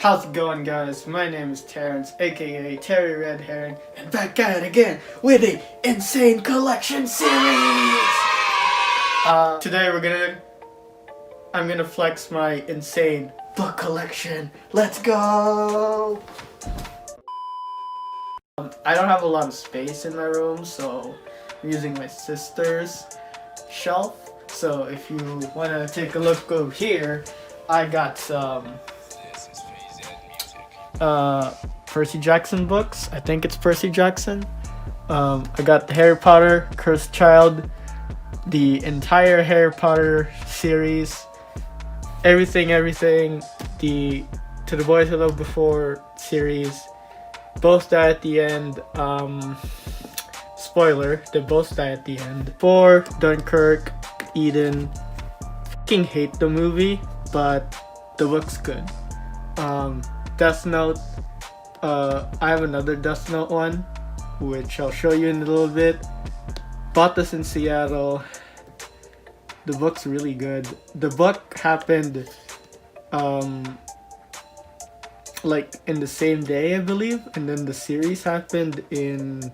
How's it going, guys? My name is Terrence, aka Terry Redherring, and back at it again with the Insane Collection series! Today I'm gonna flex my insane book collection. Let's go! I don't have a lot of space in my room, so I'm using my sister's shelf. So if you wanna take a look over here, I got some Percy Jackson books. I think it's Percy Jackson. I got the Harry Potter Cursed Child, the entire Harry Potter series, everything, the To the Boys I Loved Before series. Both die at the end. Spoiler, they both die at the end. For Dunkirk, Eden. Fucking hate the movie, but the book's good. Death Note. I have another Death Note one, which I'll show you in a little bit. Bought this in Seattle. The book's really good. The book happened like in the same day, I believe, and then the series happened within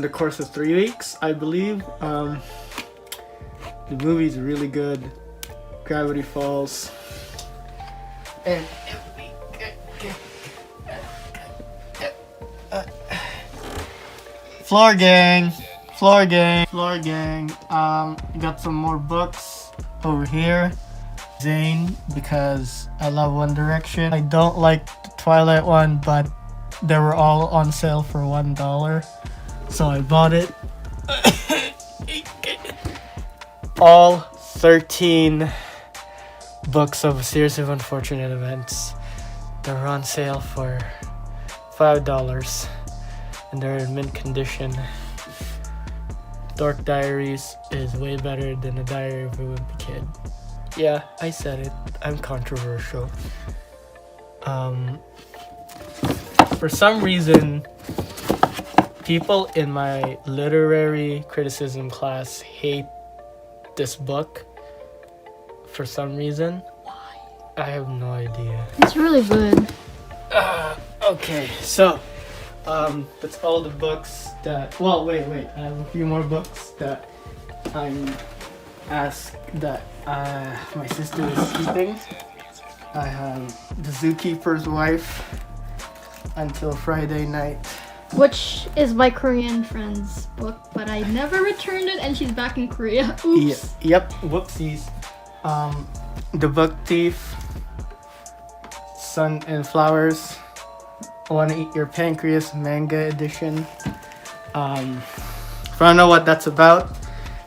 the course of 3 weeks, I believe. The movie's really good. Gravity Falls. And Floor gang. Got some more books over here. Zane, because I love One Direction. I don't like the Twilight one, but they were all on sale for $1, so I bought it. All 13 books of A Series of Unfortunate Events. They're on sale for $5, and they're in mint condition. Dark Diaries is way better than The Diary of a Wimpy Kid. Yeah, I said it. I'm controversial. For some reason, people in my literary criticism class hate this book. For some reason. Why? I have no idea. It's really good. Okay, so that's all the books that. Well, wait. I have a few more books that I'm asked that my sister is keeping. I have The Zookeeper's Wife until Friday night, Which is my Korean friend's book, but I never returned it and she's back in Korea. Oops. Yep. Whoopsies. The Book Thief, Sun and Flowers, I Want to Eat Your Pancreas manga edition. If I don't know what that's about,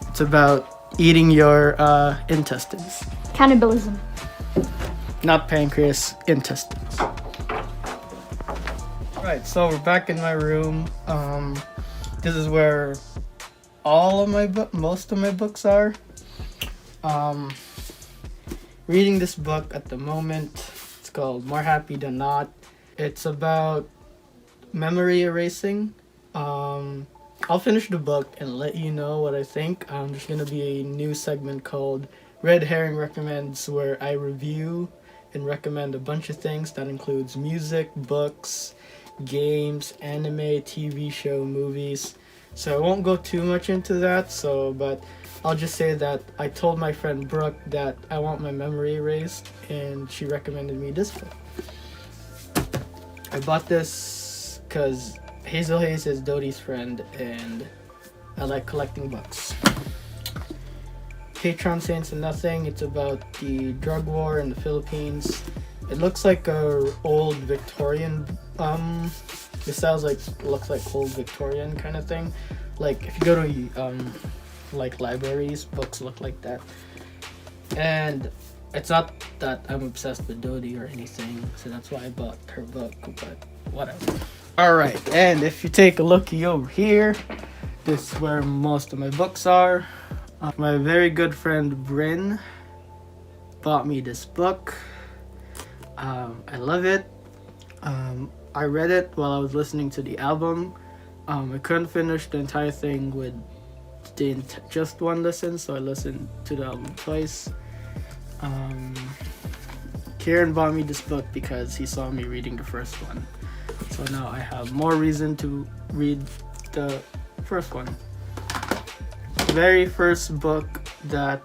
it's about eating your intestines. Cannibalism. Not pancreas, intestines. Right, so we're back in my room. This is where most of my books are. Reading this book at the moment. It's called More Happy Than Not. It's about memory erasing. I'll finish the book and let you know what I think. There's gonna be a new segment called Redherring Recommends, where I review and recommend a bunch of things that includes music, books, games, anime, TV show, movies. So I won't go too much into that, but I'll just say that I told my friend Brooke that I want my memory erased, and she recommended me this book. I bought this because Hazel Hayes is Dodie's friend, and I like collecting books. Patron Saints and Nothing. It's about the drug war in the Philippines. It looks like a old Victorian. Looks like old Victorian kind of thing. Like if you go to like libraries, books look like that. And it's not that I'm obsessed with Dodie or anything, so that's why I bought her book. But whatever. All right, and if you take a looky over here, this is where most of my books are. My very good friend Bryn bought me this book. I love it. I read it while I was listening to the album. I couldn't finish the entire thing with just one listen, so I listened to the album twice. Kieran bought me this book because he saw me reading the first one. So now I have more reason to read the first one. Very first book that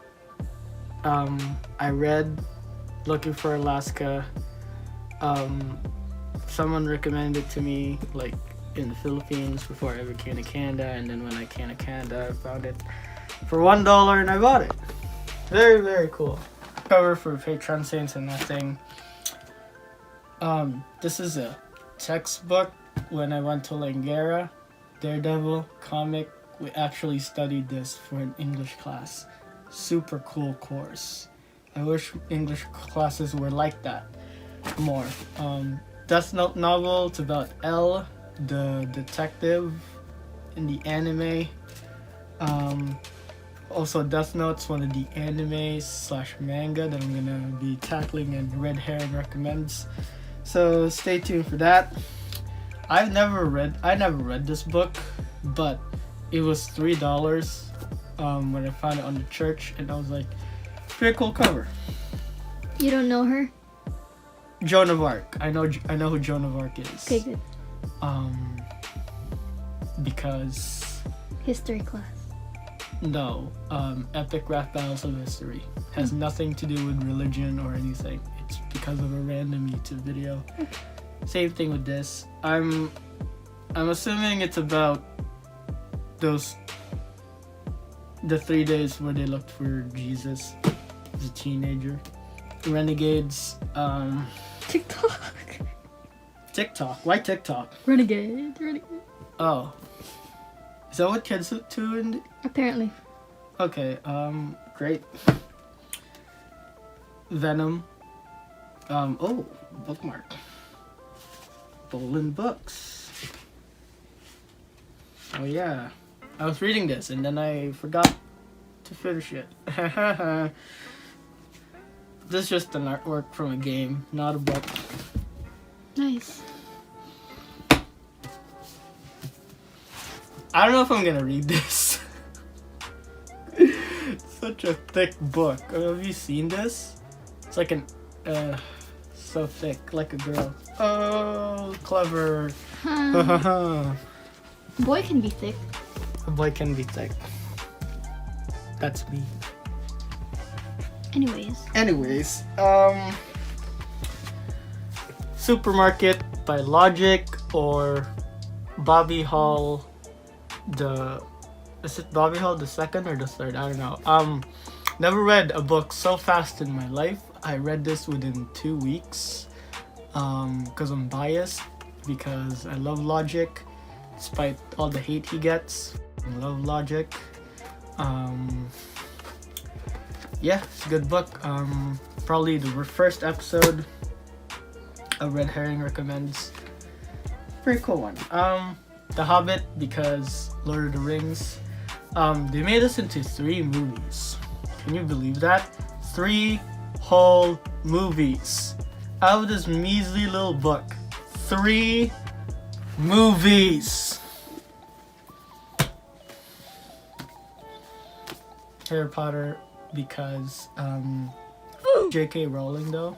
I read, looking for Alaska. Someone recommended it to me, like in the Philippines before I ever came to Canada, and then when I came to Canada, I found it for $1 and I bought it. Very, very cool. Cover for Patron Saints and nothing. This is a textbook. When I went to Langara, Daredevil comic, we actually studied this for an English class. Super cool course. I wish English classes were like that more. Death Note novel. It's about L, the detective in the anime. Also, Death Note's one of the anime/manga that I'm gonna be tackling, and Redherring recommends. So stay tuned for that. I never read this book, but it was $3 when I found it on the church, and I was like, pretty cool cover. You don't know her? Joan of Arc. I know who Joan of Arc is. Okay, good. Because History class. no, epic rap battles of history has nothing to do with religion or anything. It's because of a random YouTube video. Same thing with this. I'm assuming it's about the 3 days where they looked for Jesus as a teenager. Renegades. TikTok. Why TikTok? Renegade. Oh. Is that what kids do in? Apparently. Okay, great. Venom. Oh, bookmark. Bolin Books. Oh yeah. I was reading this and then I forgot to finish it. This is just an artwork from a game, not a book. Nice. I don't know if I'm gonna read this. Such a thick book. Have you seen this? It's like so thick, like a girl. Oh, clever. Boy can be thick. A boy can be thick. That's me. Anyways, Supermarket by Logic or Bobby Hall. Is it Bobby Hall the second or the third? I don't know. Never read a book so fast in my life. I read this within 2 weeks. Because I'm biased. Because I love Logic, despite all the hate he gets. I love Logic. Yeah, it's a good book. Probably the first episode of Redherring recommends. Pretty cool one. The Hobbit, because Lord of the Rings. They made this into 3 movies. Can you believe that? 3 whole movies out of this measly little book. 3 movies. Harry Potter, because J.K. Rowling though.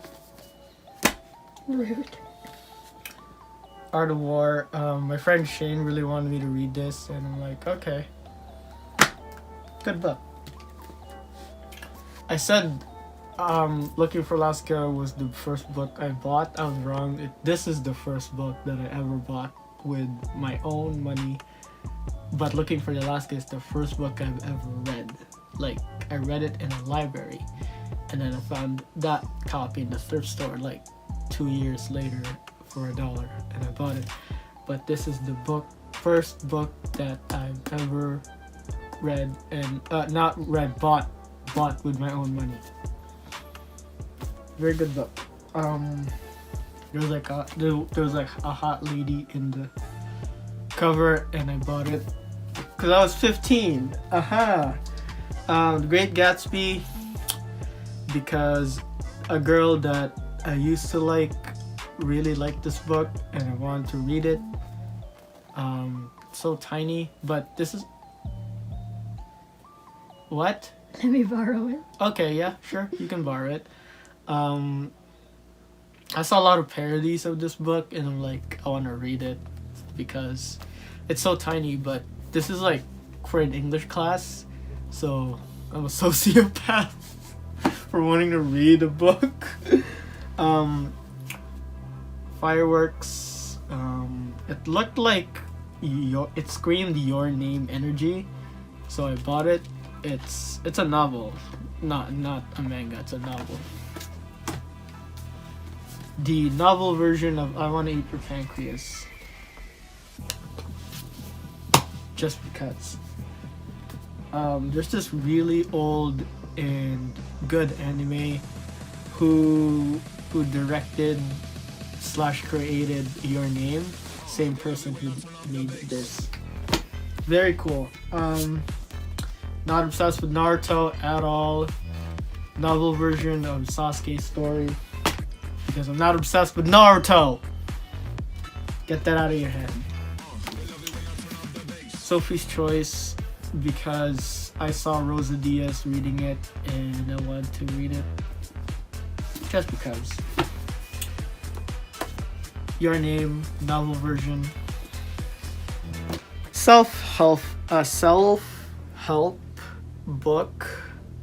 Rude. Art of War. My friend Shane really wanted me to read this, and I'm like, okay. Good book. I said Looking for Alaska was the first book I bought. I was wrong. This is the first book that I ever bought with my own money. But Looking for Alaska is the first book I've ever read. Like, I read it in a library, and then I found that copy in the thrift store like 2 years later for $1, and I bought it. But this is the first book that I've ever read, and bought with my own money. Very good book. There was like a hot lady in the cover, and I bought it because I was 15. The Great Gatsby, because a girl that I used to like really liked this book, and I wanted to read it. So tiny, but this is what? Let me borrow it. Okay, yeah, sure, you can borrow it. I saw a lot of parodies of this book, and I'm like, I want to read it because it's so tiny. But this is like for an English class, so I'm a sociopath for wanting to read a book. Fireworks. It looked like it screamed your name energy, so I bought it. It's a novel, not a manga. It's a novel. The novel version of I Want to Eat Your Pancreas. Just because. There's this really old and good anime who directed / created Your Name. Same person who made this. Very cool. Not obsessed with Naruto at all. Novel version of Sasuke's story. Because I'm not obsessed with Naruto. Get that out of your head. Sophie's Choice, because I saw Rosa Diaz reading it and I wanted to read it. Just because. Your Name, novel version. Self-help book.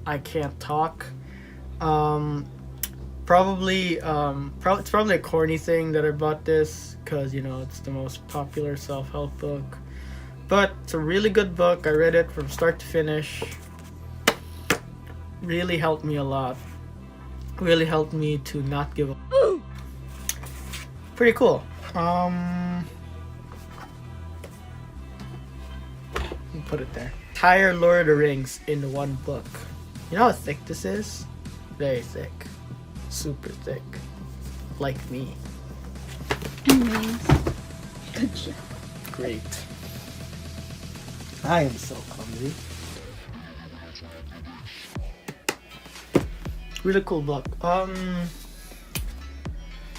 I can't talk. Probably it's probably a corny thing that I bought this because it's the most popular self-help book, but it's a really good book. I read it from start to finish. Really helped me a lot. Really helped me to not give up. Pretty cool. Put it there. Entire Lord of the Rings in one book. You know how thick this is? Very thick. Super thick. Like me. Anyways, good job. Great. I am so clumsy. Really cool book.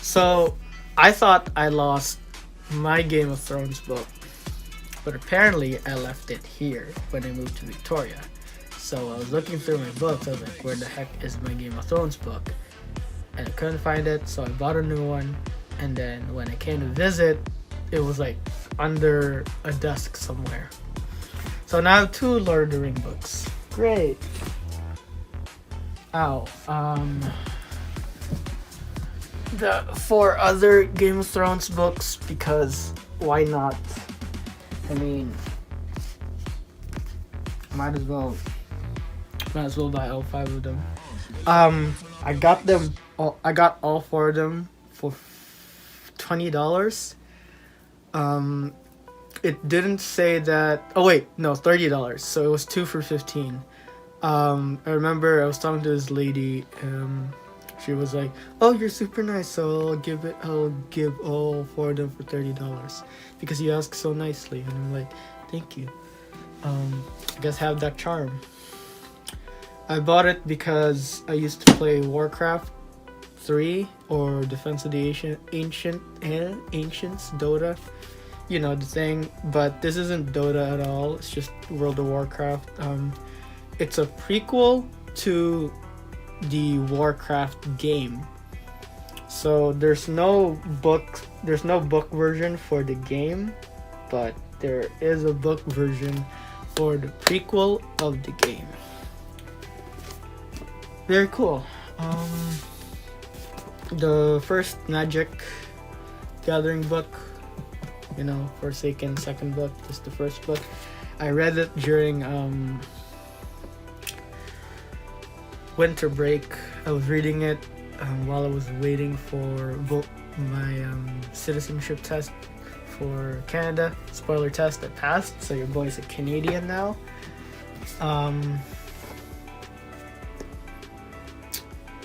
So I thought I lost my Game of Thrones book, but apparently I left it here when I moved to Victoria. So I was looking through my books. I was like, where the heck is my Game of Thrones book? And I couldn't find it, so I bought a new one. And then when I came to visit, it was like under a desk somewhere. So now I have 2 Lord of the Ring books. Great. Ow. The 4 other Game of Thrones books, because why not? I mean, might as well buy all 5 of them. I got all 4 of them for $20. It didn't say that. Oh wait, no, $30. So it was 2 for $15. I remember I was talking to this lady. She was like, "Oh, you're super nice, so I'll give all 4 of them for $30 because you asked so nicely." And I'm like, "Thank you. I guess have that charm." I bought it because I used to play Warcraft 3 or Defense of the Ancients, Dota. You know the thing, but this isn't Dota at all. It's just World of Warcraft. It's a prequel to the Warcraft game. So there's no book version for the game, but there is a book version for the prequel of the game. Very cool. The first Magic Gathering book, Forsaken, second book, this is the first book. I read it during winter break. I was reading it while I was waiting for my citizenship test for Canada. Spoiler test, I passed, so your boy's a Canadian now.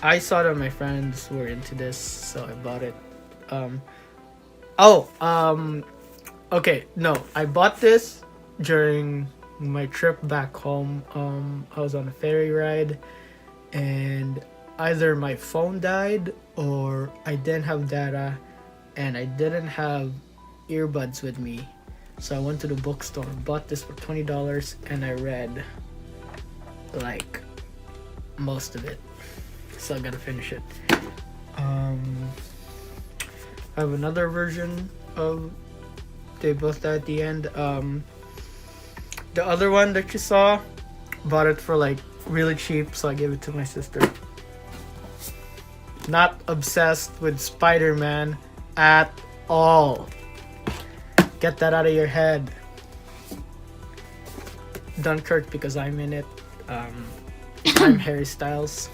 I saw that my friends were into this, so I bought it. Okay, no, I bought this during my trip back home. I was on a ferry ride, and either my phone died or I didn't have data, and I didn't have earbuds with me. So I went to the bookstore, bought this for $20, and I read like most of it. So I gotta finish it. I have another version of They Both Die at the End. The other one that you saw, bought it for like really cheap, so I gave it to my sister. Not obsessed with Spider-Man at all. Get that out of your head. Dunkirk because I'm in it. I'm Harry Styles.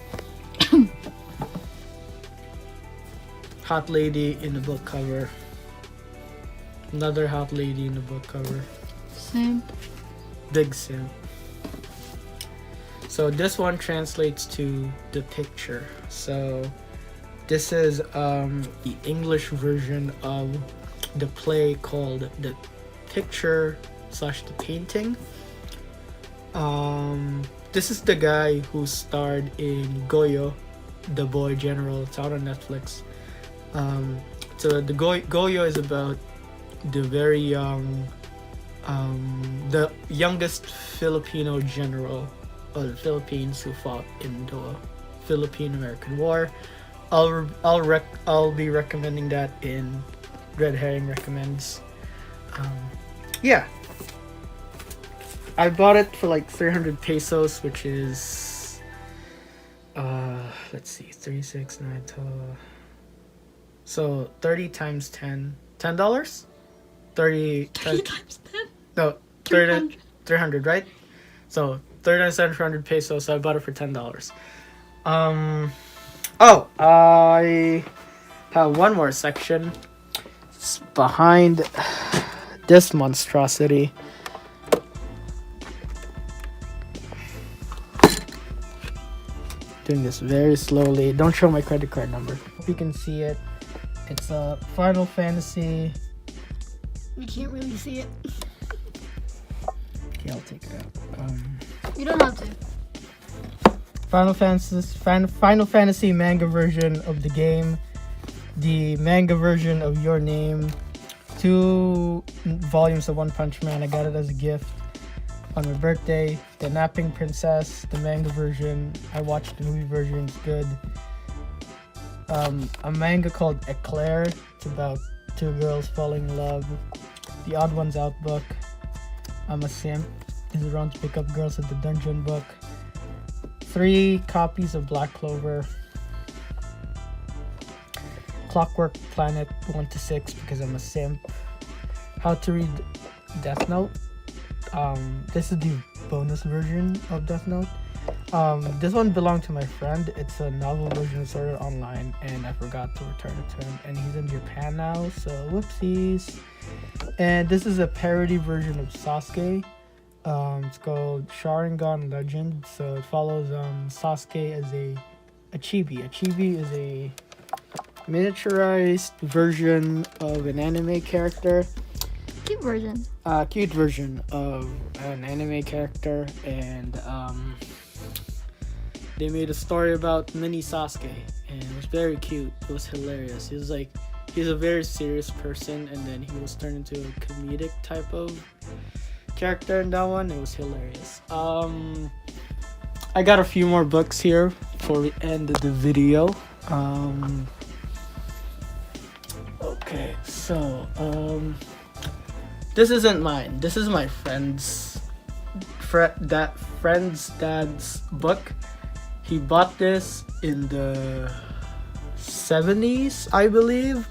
Hot lady in the book cover. Another hot lady in the book cover. Same. Big simp. So this one translates to the picture. So this is the English version of the play called The Picture / The Painting. This is the guy who starred in Goyo, the Boy General. It's out on Netflix. So the Goyo is about the very young, the youngest Filipino general of the Philippines who fought in the Philippine-American War. I'll be recommending that in Redherring recommends. Yeah, I bought it for like 300 pesos, which is let's see, 36, 9, 12. So 30 times 10, $10. 30 times 10? No, 300, right? So 3,700 pesos. So I bought it for $10. Oh, I have one more section. It's behind this monstrosity. Doing this very slowly. Don't show my credit card number. Hope you can see it. It's a Final Fantasy. We can't really see it. Okay, I'll take it out. You don't have to. Final Fantasy manga version of the game, the manga version of Your Name, 2 volumes of One Punch Man. I got it as a gift on my birthday. The Napping Princess, the manga version. I watched the movie version. It's good. A manga called Eclair. It's about 2 girls falling in love. The Odd Ones Out book. I'm a Simp is around to pick up girls at the dungeon book. 3 copies of Black Clover. Clockwork Planet 1 to 6 because I'm a simp. How to read Death Note. This is the bonus version of Death Note. This one belonged to my friend. It's a novel version of Sword Art Online, and I forgot to return it to him. And he's in Japan now, so whoopsies. And this is a parody version of Sasuke. It's called Sharingan Legend. So it follows Sasuke as a chibi. A chibi is a miniaturized version of an anime character. Cute version. Cute version of an anime character, and they made a story about mini Sasuke, and it was very cute. It was hilarious. He's a very serious person, and then he was turned into a comedic type of character in that one. It was hilarious. I got a few more books here before we end the video. Okay, so this isn't mine. This is my friend's dad's book. He bought this in the 70s, I believe,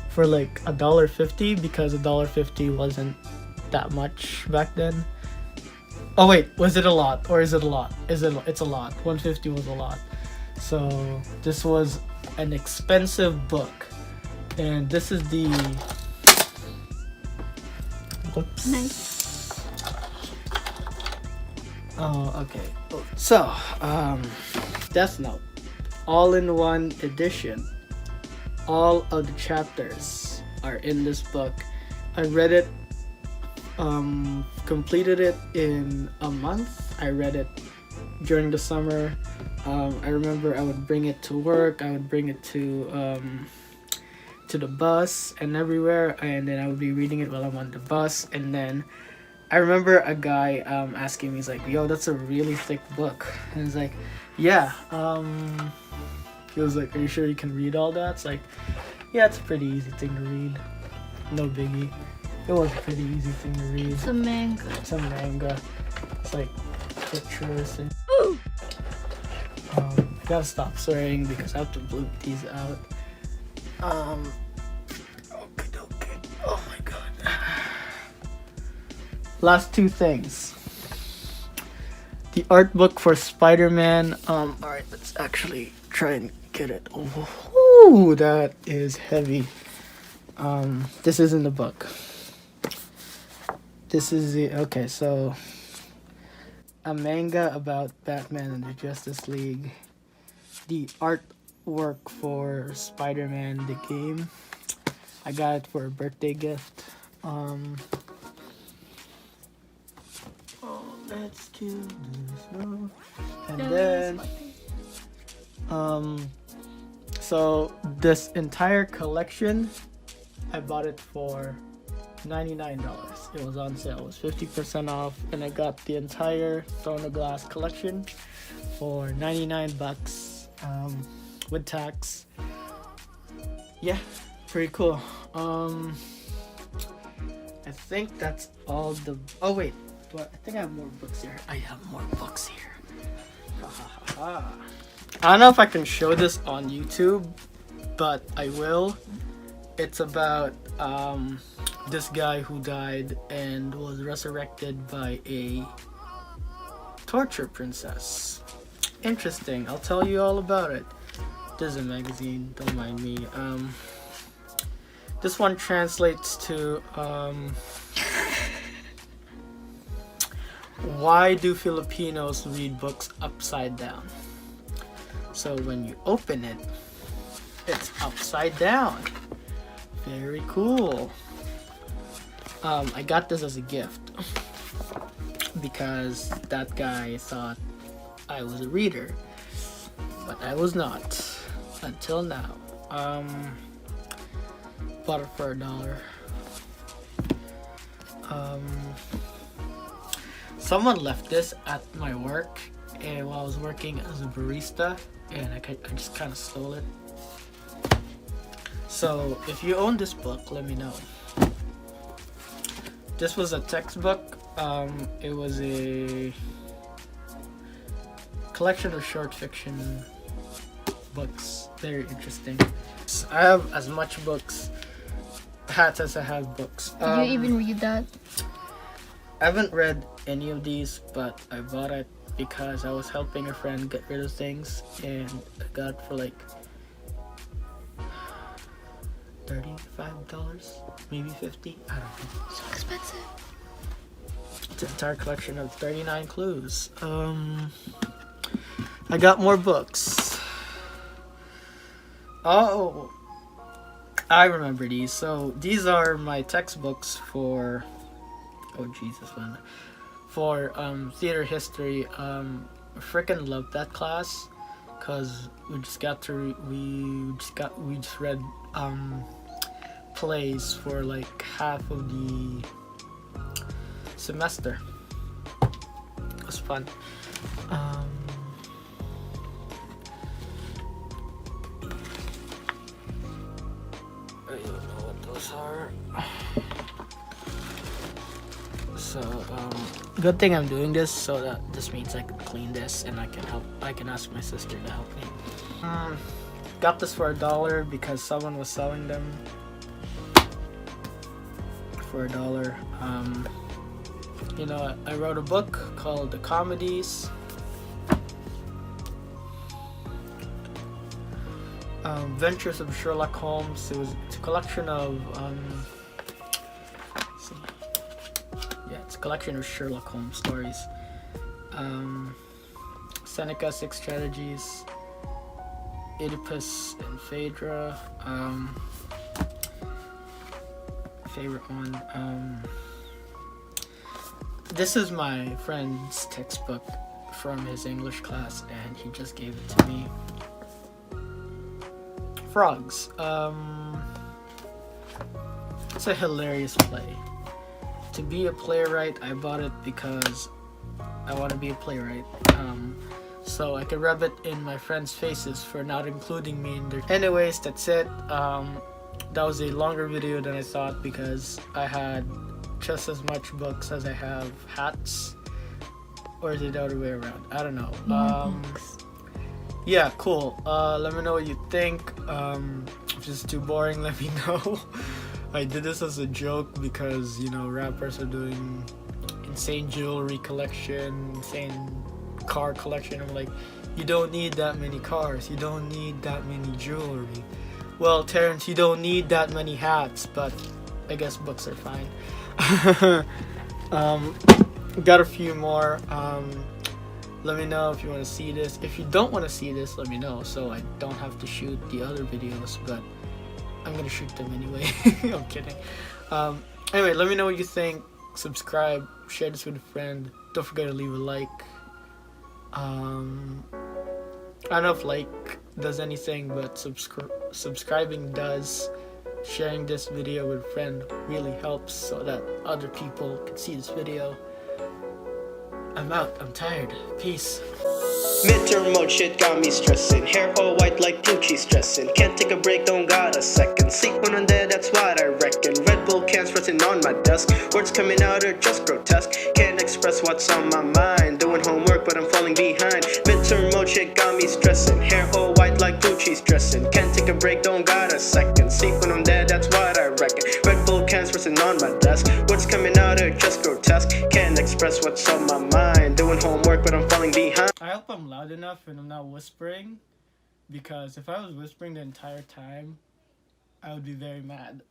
for like $1.50 because $1.50 wasn't that much back then. Oh wait, was it a lot or is it a lot? It's a lot. $1.50 was a lot. So this was an expensive book, and this is the. Whoops. Nice. Oh, okay. So, Death Note, all-in-one edition. All of the chapters are in this book. I read it, completed it in a month. I read it during the summer. I remember I would bring it to work. I would bring it to the bus and everywhere, and then I would be reading it while I'm on the bus. And then I remember a guy asking me, he's like, "Yo, that's a really thick book." And he's like, "Yeah." He was like, "Are you sure you can read all that?" It's like, Yeah, it's a pretty easy thing to read. No biggie. It was a pretty easy thing to read. It's a manga. It's a manga. It's like pictures and I gotta stop swearing because I have to bloop these out. Okay. Oh my god. Last two things. The art book for Spider-Man. Alright, let's actually try and get it. Oh, that is heavy. This isn't the book. This is the, okay, so a manga about Batman and the Justice League. The artwork for Spider-Man, the game. I got it for a birthday gift. Oh, let's do this. And then, so this entire collection, I bought it for $99. It was on sale. It was 50% off, and I got the entire Throne of Glass collection for $99 with tax. Yeah, pretty cool. I think that's all the. Oh wait, but I think I have more books here. I have more books here. I don't know if I can show this on YouTube, but I will. It's about this guy who died and was resurrected by a torture princess. Interesting. I'll tell you all about it. This is a magazine, don't mind me. This one translates to why do Filipinos read books upside down? So when you open it, it's upside down. Very cool. I got this as a gift because that guy thought I was a reader, but I was not until now. Bought it for $1. Someone left this at my work and while I was working as a barista, and I just kind of stole it. So if you own this book, let me know. This was a textbook. It was a collection of short fiction books. Very interesting. I have as much books, hats as I have books. Did you even read that? I haven't read any of these, but I bought it because I was helping a friend get rid of things, and I got it for like $35, maybe $50. I don't know. So expensive. It's an entire collection of 39 clues. I got more books. Oh, I remember these. So these are my textbooks for. Oh Jesus, man. For theater history. I freaking loved that class, cause we just read plays for like half of the semester. It was fun. I don't know what those are. So good thing I'm doing this, so that this means I can clean this and I can ask my sister to help me. Got this for $1 because someone was selling them for $1. I wrote a book called The Comedies. Adventures of Sherlock Holmes. It's a collection of it's a collection of Sherlock Holmes stories. Seneca 6 Strategies, Oedipus and Phaedra. Favorite one. This is my friend's textbook from his English class, and he just gave it to me. Frogs. It's a hilarious play. To be a playwright, I bought it because I want to be a playwright. So I could rub it in my friends' faces for not including me in their. Anyways, that's it. that was a longer video than I thought because I had just as much books as I have hats. Or is it the other way around? I don't know. Yeah, cool. Let me know what you think. If this is too boring, let me know. I did this as a joke because, you know, rappers are doing insane jewelry collection, insane car collection. I'm like, you don't need that many cars. You don't need that many jewelry. Well, Terrence, you don't need that many hats, but I guess books are fine. Got a few more. Let me know if you want to see this. If you don't want to see this, let me know so I don't have to shoot the other videos, but I'm gonna shoot them anyway. I'm kidding. Anyway, let me know what you think. Subscribe, share this with a friend. Don't forget to leave a like. I don't know if like does anything, but subscribing does. Sharing this video with a friend really helps so that other people can see this video. I'm out. I'm tired. Peace. Midterm mode shit got me stressing. Hair all white like blue cheese stressing. Can't take a break, don't got a second. Sleep when I'm dead, that's what I reckon. Red Bull cans resting on my desk. Words coming out are just grotesque. Can't express what's on my mind. Doing homework, but I'm falling behind. Midterm mode shit got me stressing. Hair all white like blue cheese dressing. Can't take a break, don't got a second. Sleep when I'm dead, that's what I reckon. Red Bull cans resting on my desk. Words coming out are just grotesque. Can't express what's on my mind. Doing homework, but I'm falling behind. I hope I'm loud enough and I'm not whispering, because if I was whispering the entire time, I would be very mad.